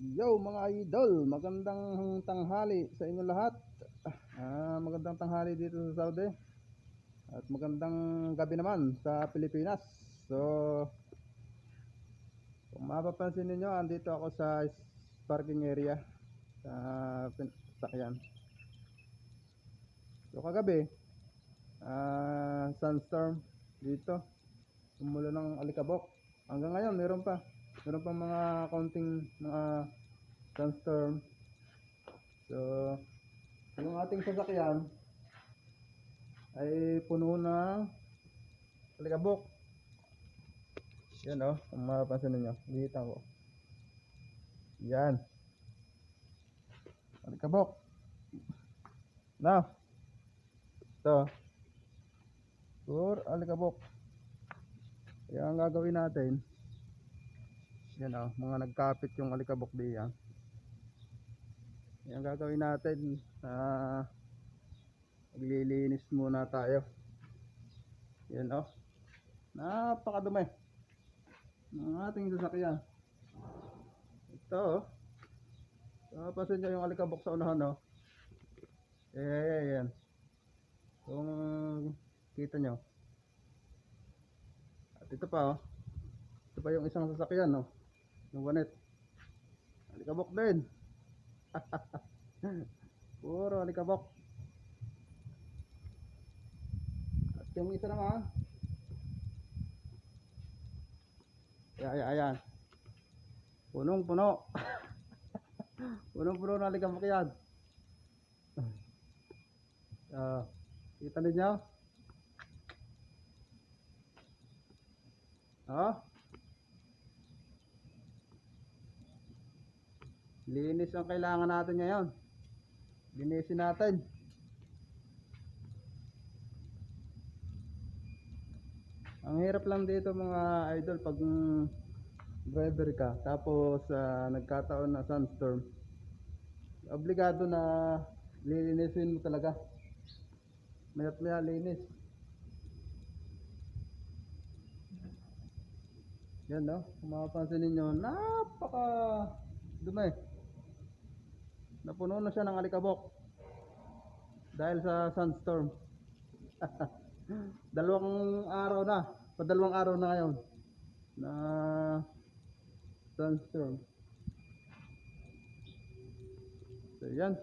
Yo mga idol, magandang tanghali sa inyo lahat. Magandang tanghali dito sa Saudi at magandang gabi naman sa Pilipinas. So, kung mapapansin niyo, andito ako sa parking area sa sakyan. So, kagabi, sandstorm dito. Umulan ng alikabok. Hanggang ngayon, meron pa mga kaunting mga sandstorm. So, yung ating sasakyan ay puno ng alikabok. Yan o, kung mapapansin ninyo, dito ko. Yan, alikabok. Now, ito, pure alikabok. Kaya ang gagawin natin, yan o, mga nagkapit yung alikabok diyan. Yan ang gagawin natin, maglilinis muna tayo. Yan o, napakadumi ng ating sasakyan. Ito o, pasin nyo yung alikabok sa unahan o. Yan, kung kita nyo. At ito pa o, ito pa yung isang sasakyan o, yung wanet, alikabok din. Puro alikabok. At yung isa naman, ayan, punong puno. Punong puno na alikabok yan. Kita ninyo? Linis ang kailangan natin ngayon. Linisin natin. Ang hirap lang dito mga idol pag driver ka tapos nagkataon na sandstorm, obligado na lilinisin mo talaga. Mayat maya linis. Yan no, kung mapapansin ninyo, napaka dumi. Napuno na siya ng alikabok dahil sa sandstorm. Dalawang araw na ngayon na sandstorm. So yan,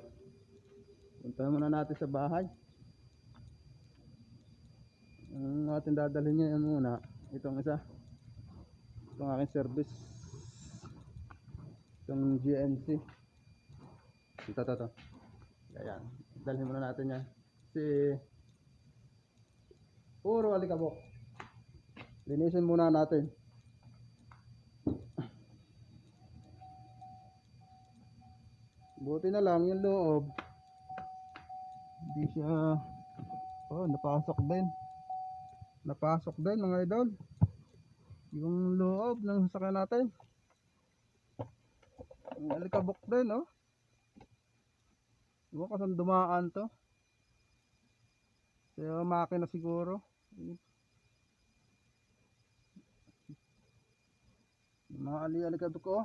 puntahan muna natin sa bahay. Ang ating dadalhin niya muna, itong isa, itong aking service, itong GNC. Ito. Ayan, dalhin muna natin yan kasi puro alikabok. Linisin muna natin. Buti na lang yung loob hindi siya napasok din mga idol, yung loob ng sasakyan natin. Yung alikabok din oh. Diba kasi dumaan to, kaya makina siguro. Mga alikabok ko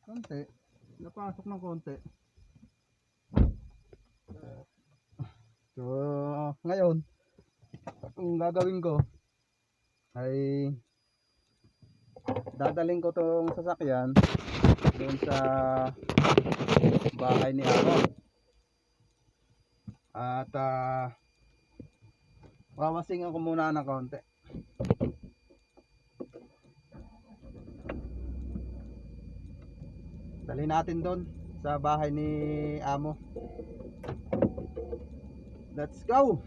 konti, napasok ng konti. So ngayon ang gagawin ko ay dadaling ko tong sasakyan doon sa bahay ni Amo at wawasingan ko muna ng konti. Dali natin doon sa bahay ni Amo. Let's go.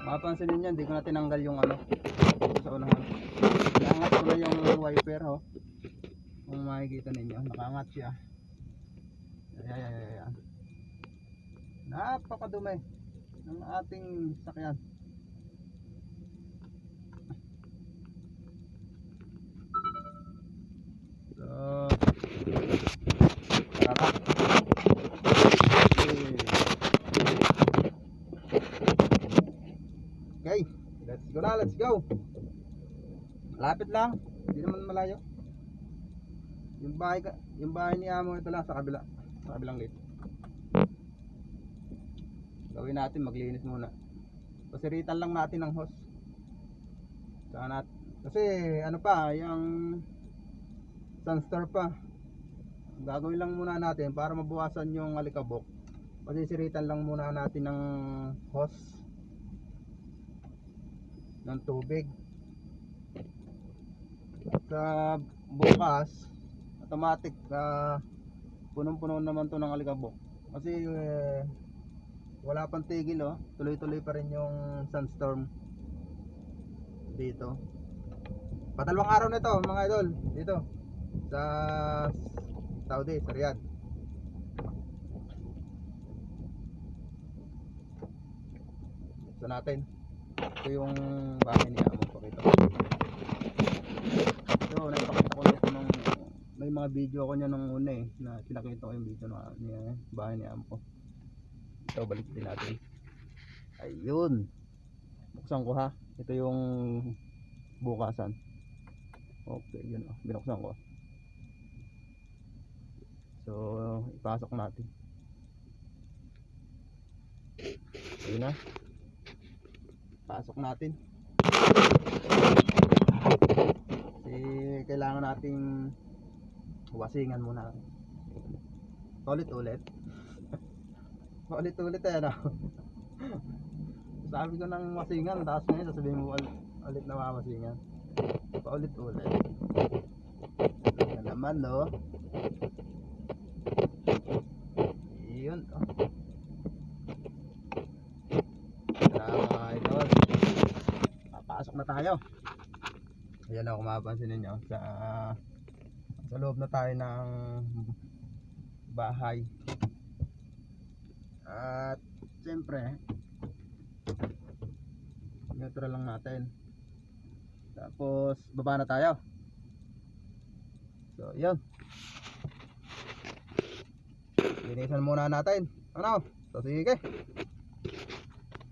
Mapapansin niyo, hindi ko na tinanggal yung ano sa unahan. Naangat ko na yung wiper oh. Kung makikita ninyo, nakaangat siya. Ayan. Napakadumi ng ating sakyan. So, tara. Okay, let's go. Lapit lang, hindi naman malayo. Yung bahay ni Amo ito lang sa kabila, sa kabilang gate. Gawin natin, maglinis muna. Pasiritan lang natin ng hose. Kasi ano pa, yung sandstorm pa. Gagawin lang muna natin para mabawasan yung alikabok. Pasisiritan lang muna natin ng hose ng tubig. Sa bukas, automatic punong-puno naman to ng alikabok. Kasi wala pang tigil, oh. Tuloy-tuloy pa rin yung sandstorm dito. Patalawang araw na ito mga idol, dito sa Saudi, sa Riyadh. So natin, ito yung bahay niya. Pakita ko. So nagpakita ko nito nung may mga video ako niya nung una na pinakita ko yung video niya, bahay ni Ampo. Ito, balik din natin. Ayun, buksan ko ha. Ito yung bukasan. Okay, yun o, binuksan ko. So ipasok natin. Ayun na, pasok natin. Kasi kailangan nating wasingan muna. Ulit-ulit. Ulit-ulit ano. Sabi ko ng wasingan, tapos ngayon sasabihin mo ulit na mamasingan. Paulit-ulit. Yan naman, no. Yun, oh. Tara mga idol, papasok na tayo. Ayan ako, mapapansin ninyo sa loob na tayo ng bahay. At siyempre neutral lang natin. Tapos baba na tayo. So yun, linisan muna natin. Ano? So sige.